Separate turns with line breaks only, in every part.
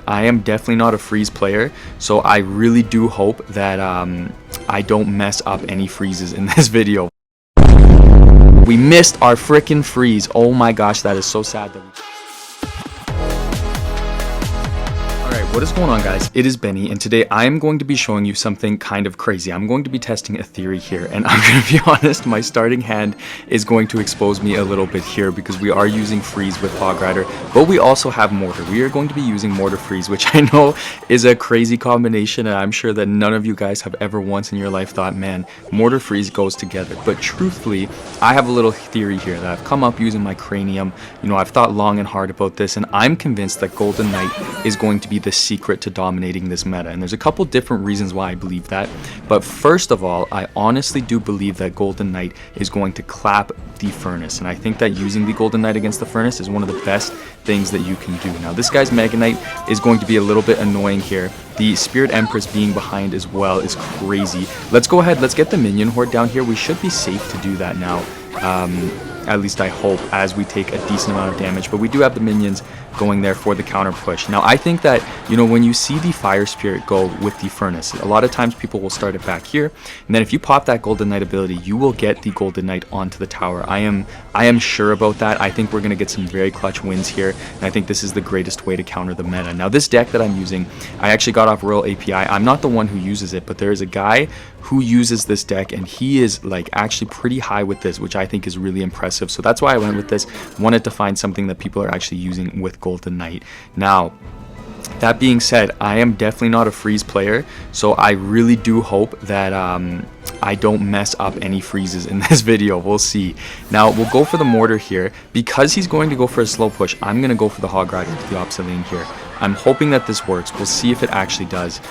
I am definitely not a freeze player, so I really do hope that I don't mess up any freezes in this video. We missed our freaking freeze. Oh my gosh, that is so sad that we... Alright, what is going on, guys? It is Benny, and today I am going to be showing you something kind of crazy. I'm going to be testing a theory here, and I'm going to be honest, my starting hand is going to expose me a little bit here because we are using freeze with Hog Rider, but we also have Mortar. We are going to be using Mortar freeze, which I know is a crazy combination, and I'm sure that none of you guys have ever once in your life thought, man, Mortar freeze goes together. But truthfully, I have a little theory here that I've come up using my cranium. You know, I've thought long and hard about this, and I'm convinced that Golden Knight is going to be the secret to dominating this meta. And there's a couple different reasons why I believe that. But first of all, I honestly do believe that Golden Knight is going to clap the Furnace. And I think that using the Golden Knight against the Furnace is one of the best things that you can do. Now, this guy's Mega Knight is going to be a little bit annoying here. The Spirit Empress being behind as well is crazy. Let's go ahead. Let's get the minion horde down here. We should be safe to do that now. At least I hope, as we take a decent amount of damage. But we do have the minions going there for the counter push. Now, I think that, you know, when you see the Fire Spirit go with the Furnace, a lot of times people will start it back here. And then if you pop that Golden Knight ability, you will get the Golden Knight onto the tower. I am sure about that. I think we're going to get some very clutch wins here. And I think this is the greatest way to counter the meta. Now, this deck that I'm using, I actually got off Royal API. I'm not the one who uses it, but there is a guy who uses this deck, and he is like actually pretty high with this, which I think is really impressive. So that's why I went with this. Wanted to find something that people are actually using with Golden Knight. Now, that being said, I am definitely not a freeze player, so I really do hope that I don't mess up any freezes in this video. We'll see. Now, we'll go for the Mortar here. Because he's going to go for a slow push, I'm going to go for the Hog Rider to the opposite lane here. I'm hoping that this works. We'll see if it actually does.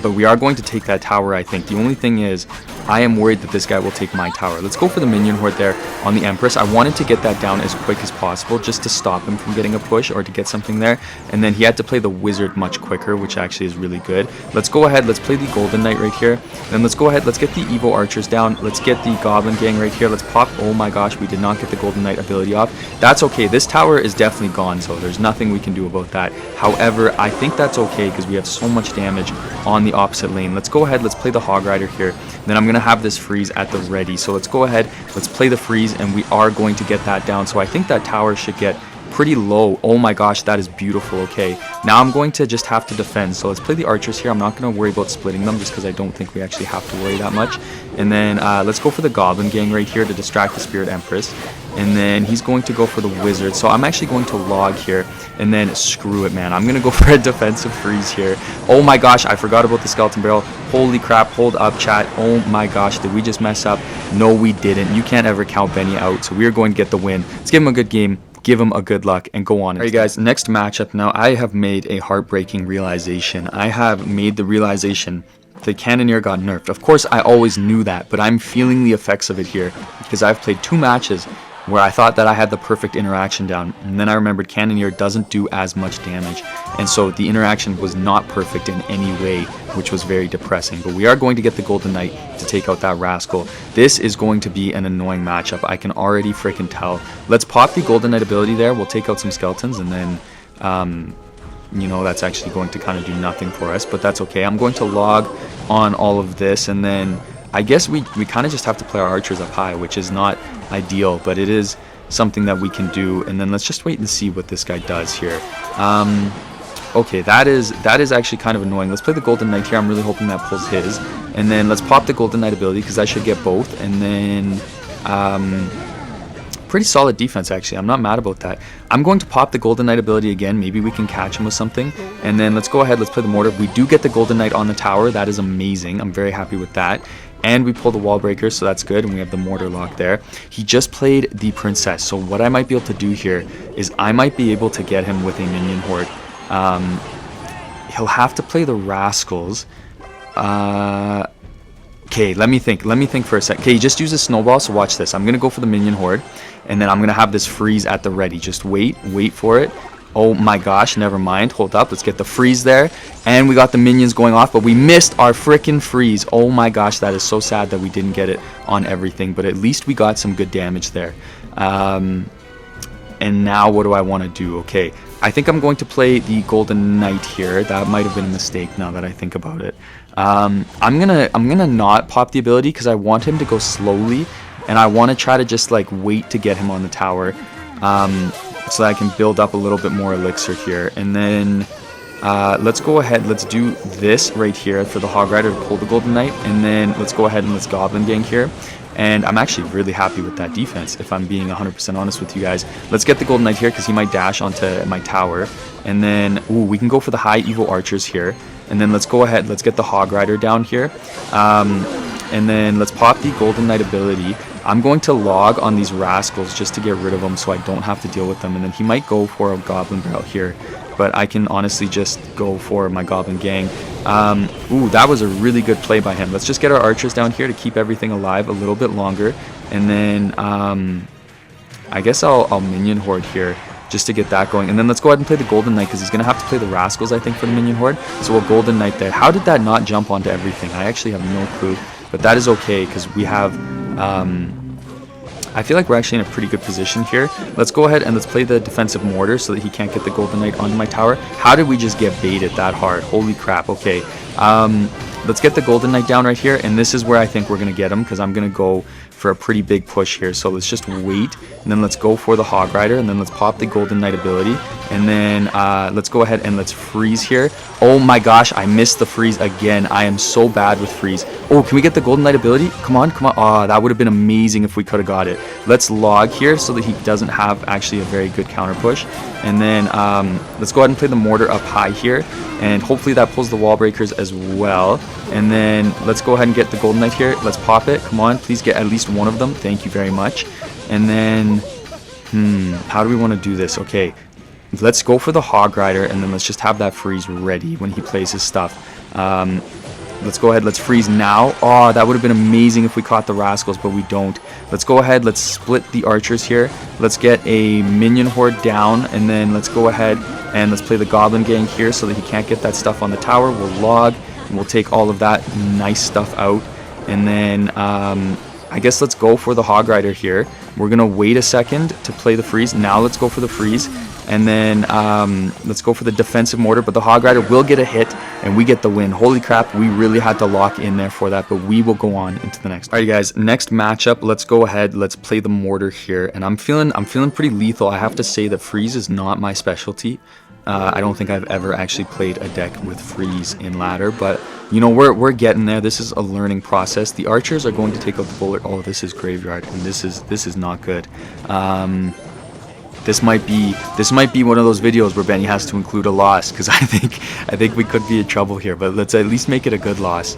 But we are going to take that tower, I think. The only thing is, I am worried that this guy will take my tower. Let's go for the minion horde there on the Empress. I wanted to get that down as quick as possible just to stop him from getting a push or to get something there. And then he had to play the Wizard much quicker, which actually is really good. Let's go ahead. Let's play the Golden Knight right here. Then let's go ahead. Let's get the Evo Archers down. Let's get the Goblin Gang right here. Let's pop. Oh my gosh, we did not get the Golden Knight ability off. That's okay. This tower is definitely gone, so there's nothing we can do about that. However, I think that's okay because we have so much damage on the opposite lane. Let's go ahead. Let's play the Hog Rider here. Then I'm going to have this freeze at the ready. So let's go ahead. Let's play the freeze, and we are going to get that down. So I think that tower should get pretty low. Oh my gosh, that is beautiful. Okay, now I'm going to just have to defend. So let's play the archers here. I'm not going to worry about splitting them just because I don't think we actually have to worry that much. And then let's go for the Goblin Gang right here to distract the Spirit Empress. And then he's going to go for the Wizard. So I'm actually going to log here. And then screw it, man. I'm going to go for a defensive freeze here. Oh my gosh, I forgot about the Skeleton Barrel. Holy crap, hold up, chat. Oh my gosh, did we just mess up? No, we didn't. You can't ever count Benny out. So we are going to get the win. Let's give him a good game. Give him a good luck and go on. Alright guys, next matchup. Now I have made a heartbreaking realization. I have made the realization the Cannoneer got nerfed. Of course, I always knew that, but I'm feeling the effects of it here because I've played 2 matches where I thought that I had the perfect interaction down, and then I remembered Cannoneer doesn't do as much damage, and so the interaction was not perfect in any way, which was very depressing. But we are going to get the Golden Knight to take out that rascal. This is going to be an annoying matchup. I can already freaking tell. Let's pop the Golden Knight ability there. We'll take out some skeletons, and then you know, that's actually going to kind of do nothing for us, but that's okay. I'm going to log on all of this, and then I guess we kind of just have to play our archers up high, which is not ideal, but it is something that we can do. And then let's just wait and see what this guy does here. Okay, that is actually kind of annoying. Let's play the Golden Knight here. I'm really hoping that pulls his. And then let's pop the Golden Knight ability because I should get both. And then pretty solid defense, actually. I'm not mad about that. I'm going to pop the Golden Knight ability again. Maybe we can catch him with something. And then let's go ahead. Let's play the Mortar. We do get the Golden Knight on the tower. That is amazing. I'm very happy with that. And we pull the Wall Breaker, so that's good. And we have the Mortar lock there. He just played the Princess. So what I might be able to do here is I might be able to get him with a minion horde. He'll have to play the Rascals. Okay, let me think for a sec. Okay, he just used a snowball, so watch this. I'm going to go for the minion horde, and then I'm going to have this freeze at the ready. Just wait for it. Oh my gosh, never mind. Hold up, let's get the freeze there. And we got the minions going off, but we missed our freaking freeze. Oh my gosh, that is so sad that we didn't get it on everything, but at least we got some good damage there. And now what do I want to do? Okay, I think I'm going to play the Golden Knight here. That might have been a mistake now that I think about it. I'm gonna not pop the ability because I want him to go slowly, and I want to try to just like wait to get him on the tower, so that I can build up a little bit more elixir here. And then let's go ahead. Let's do this right here for the Hog Rider to pull the Golden Knight, and then let's go ahead and let's Goblin Gang here. And I'm actually really happy with that defense, if I'm being 100% honest with you guys. Let's get the Golden Knight here because he might dash onto my tower. And then, ooh, we can go for the high Evo Archers here. And then let's go ahead, let's get the Hog Rider down here. And then let's pop the Golden Knight ability. I'm going to log on these rascals just to get rid of them so I don't have to deal with them. And then he might go for a Goblin Barrel here, but I can honestly just go for my Goblin Gang. Ooh, that was a really good play by him. Let's just get our archers down here to keep everything alive a little bit longer. And then I guess I'll Minion Horde here just to get that going. And then let's go ahead and play the Golden Knight because he's going to have to play the Rascals, I think, for the Minion Horde. So we'll Golden Knight there. How did that not jump onto everything? I actually have no clue. But that is okay because we have... I feel like we're actually in a pretty good position here. Let's go ahead and let's play the defensive mortar so that he can't get the Golden Knight onto my tower. How did we just get baited that hard? Holy crap. Okay. Let's get the Golden Knight down right here. And this is where I think we're going to get him because I'm going to go for a pretty big push here. So let's just wait. And then let's go for the Hog Rider. And then let's pop the Golden Knight ability. And then let's go ahead and let's freeze here. Oh my gosh, I missed the freeze again. I am so bad with freeze. Oh, can we get the Golden Knight ability? Come on, come on. Oh, that would have been amazing if we could have got it. Let's log here so that he doesn't have actually a very good counter push. And then let's go ahead and play the mortar up high here. And hopefully that pulls the wall breakers as well. And then let's go ahead and get the Golden Knight here. Let's pop it. Come on, please get at least one of them. Thank you very much. And then, how do we want to do this? Okay. Let's go for the Hog Rider, and then let's just have that freeze ready when he plays his stuff. Let's go ahead, let's freeze now. Oh, that would have been amazing if we caught the Rascals, but we don't. Let's go ahead, let's split the archers here. Let's get a Minion Horde down, and then let's go ahead and let's play the Goblin Gang here so that he can't get that stuff on the tower. We'll log, and we'll take all of that nice stuff out. And then I guess let's go for the Hog Rider here. We're going to wait a second to play the freeze. Now let's go for the freeze. And then let's go for the defensive mortar. But the Hog Rider will get a hit, and we get the win. Holy crap, we really had to lock in there for that. But we will go on into the next. All right, guys, next matchup. Let's go ahead. Let's play the mortar here. And I'm feeling pretty lethal. I have to say that freeze is not my specialty. I don't think I've ever actually played a deck with freeze in ladder, but you know, we're getting there. This is a learning process. The archers are going to take out the bullet. Oh, this is graveyard, and this is not good. This might be one of those videos where Benny has to include a loss because I think we could be in trouble here. But let's at least make it a good loss.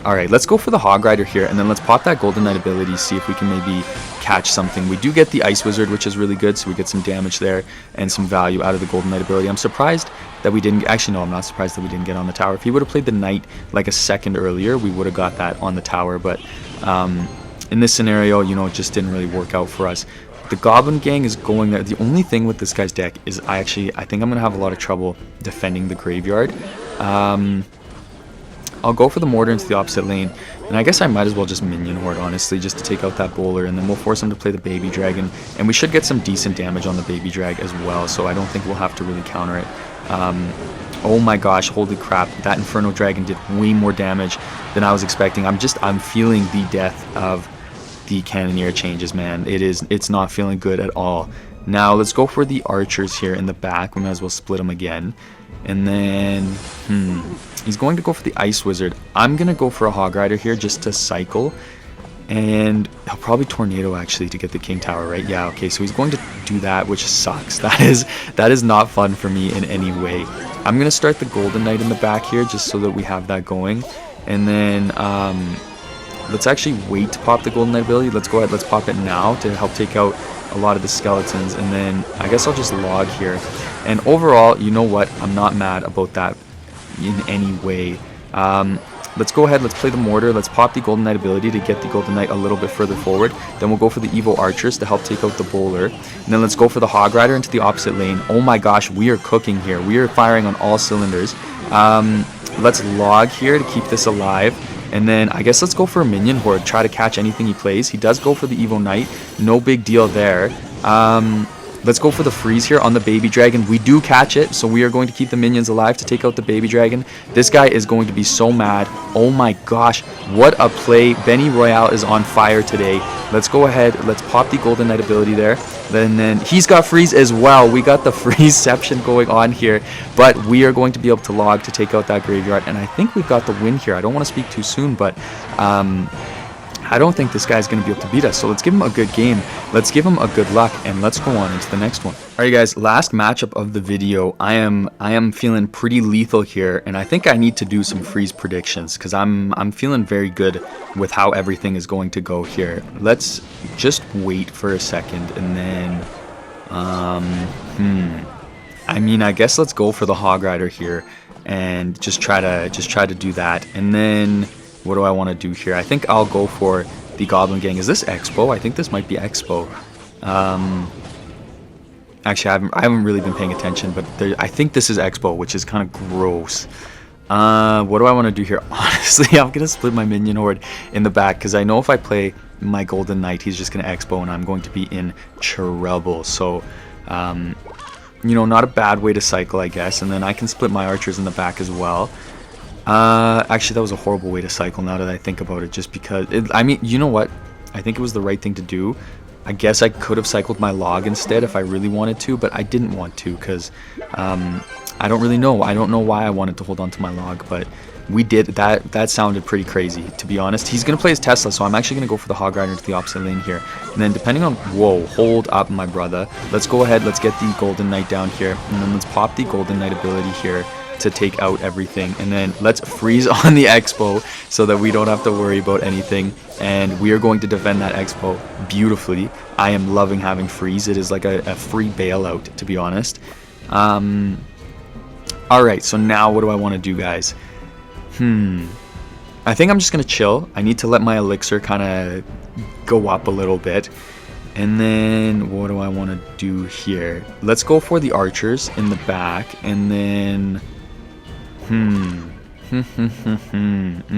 All right, let's go for the Hog Rider here, and then let's pop that Golden Knight ability. See if we can maybe catch something. We do get the Ice Wizard, which is really good, so we get some damage there and some value out of the Golden Knight ability. I'm surprised that we didn't... Actually, no, I'm not surprised that we didn't get on the tower. If he would have played the Knight like a second earlier, we would have got that on the tower. But in this scenario, you know, it just didn't really work out for us. The Goblin Gang is going there. The only thing with this guy's deck is I think I'm going to have a lot of trouble defending the graveyard. I'll go for the mortar into the opposite lane, and I guess I might as well just Minion Horde, honestly, just to take out that bowler, and then we'll force him to play the Baby Dragon, and we should get some decent damage on the Baby Drag as well, so I don't think we'll have to really counter it. Oh my gosh, holy crap, that Inferno Dragon did way more damage than I was expecting. I'm feeling the death of the Cannoneer changes, man. It's not feeling good at all. Now let's go for the archers here in the back. We might as well split them again. And then he's going to go for the Ice Wizard. I'm gonna go for a Hog Rider here just to cycle, and he'll probably Tornado actually to get the King Tower, right? Yeah, okay, so he's going to do that, which sucks. That is not fun for me in any way. I'm gonna start the Golden Knight in the back here just so that we have that going, and then let's actually wait to pop the Golden Knight ability. Let's go ahead, let's pop it now to help take out a lot of the skeletons, and then I guess I'll just log here. And overall, you know what, I'm not mad about that in any way. Let's go ahead, let's play the mortar, let's pop the Golden Knight ability to get the Golden Knight a little bit further forward. Then we'll go for the Evo Archers to help take out the bowler, and then let's go for the Hog Rider into the opposite lane. Oh my gosh, we are cooking here. We are firing on all cylinders. Let's log here to keep this alive. And then I guess let's go for a Minion Horde, try to catch anything he plays. He does go for the Evo Knight, no big deal there. Let's go for the freeze here on the baby dragon. We do catch it, so we are going to keep the minions alive to take out the baby dragon. This guy is going to be so mad. Oh my gosh, what a play. Benny Royale is on fire today. Let's go ahead. Let's pop the Golden Knight ability there. Then he's got freeze as well. We got the freezeception going on here, but we are going to be able to log to take out that graveyard, and I think we've got the win here. I don't want to speak too soon, but I don't think this guy's going to be able to beat us. So let's give him a good game. Let's give him a good luck, and let's go on into the next one. All right, guys, last matchup of the video. I am feeling pretty lethal here, and I think I need to do some freeze predictions because I'm feeling very good with how everything is going to go here. Let's just wait for a second, and then I mean, I guess let's go for the Hog Rider here and just try to do that, and then. What do I want to do here? I think I'll go for the Goblin Gang. Is this Xbow? I think this might be Xbow. Actually, I haven't really been paying attention, but I think this is Xbow, which is kind of gross. What do I want to do here? Honestly, I'm going to split my minion horde in the back, because I know if I play my Golden Knight, he's just going to Xbow, and I'm going to be in trouble. So, you know, not a bad way to cycle, I guess. And then I can split my archers in the back as well. Actually, that was a horrible way to cycle now that I think about it, just because I mean, you know what, I think it was the right thing to do. I guess I could have cycled my log instead if I really wanted to, but I didn't want to because I don't really know. I don't know why I wanted to hold on to my log, but we did. That sounded pretty crazy, to be honest. He's gonna play his Tesla, so I'm actually gonna go for the Hog Rider to the opposite lane here, and then depending on hold up, my brother. Let's go ahead, let's get the Golden Knight down here, and then let's pop the Golden Knight ability here to take out everything, and then let's freeze on the Xbow so that we don't have to worry about anything, and we are going to defend that Xbow beautifully. I am loving having freeze. It is like a free bailout, to be honest. Alright, so now what do I want to do, guys? I think I'm just gonna chill. I need to let my elixir kind of go up a little bit. And then what do I want to do here? Let's go for the archers in the back, and then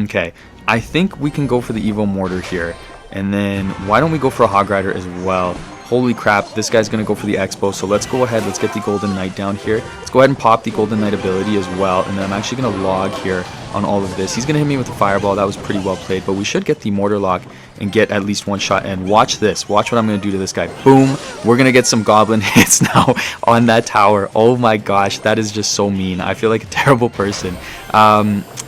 okay, I think we can go for the Evo Mortar here, and then why don't we go for a Hog Rider as well? Holy crap, this guy's gonna go for the Xbow, so let's go ahead, let's get the Golden Knight down here. Let's go ahead and pop the Golden Knight ability as well, and then I'm actually gonna log here on all of this. He's gonna hit me with a fireball. That was pretty well played, but we should get the Mortar lock and get at least one shot. And watch this, watch what I'm gonna do to this guy. Boom, we're gonna get some goblin hits now on that tower. Oh my gosh, that is just so mean. I feel like a terrible person.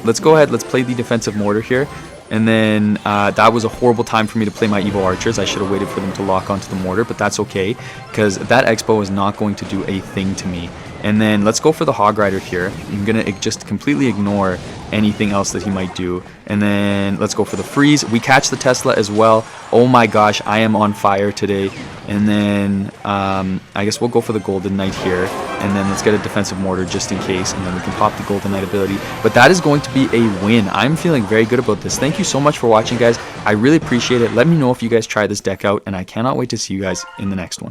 Let's go ahead, let's play the defensive Mortar here. And then that was a horrible time for me to play my Evo Archers. I should have waited for them to lock onto the Mortar, but that's okay, because that Xbow is not going to do a thing to me. And then let's go for the Hog Rider here. I'm going to just completely ignore anything else that he might do. And then let's go for the freeze. We catch the Tesla as well. Oh my gosh, I am on fire today. And then I guess we'll go for the Golden Knight here. And then let's get a defensive Mortar just in case. And then we can pop the Golden Knight ability. But that is going to be a win. I'm feeling very good about this. Thank you so much for watching, guys. I really appreciate it. Let me know if you guys try this deck out. And I cannot wait to see you guys in the next one.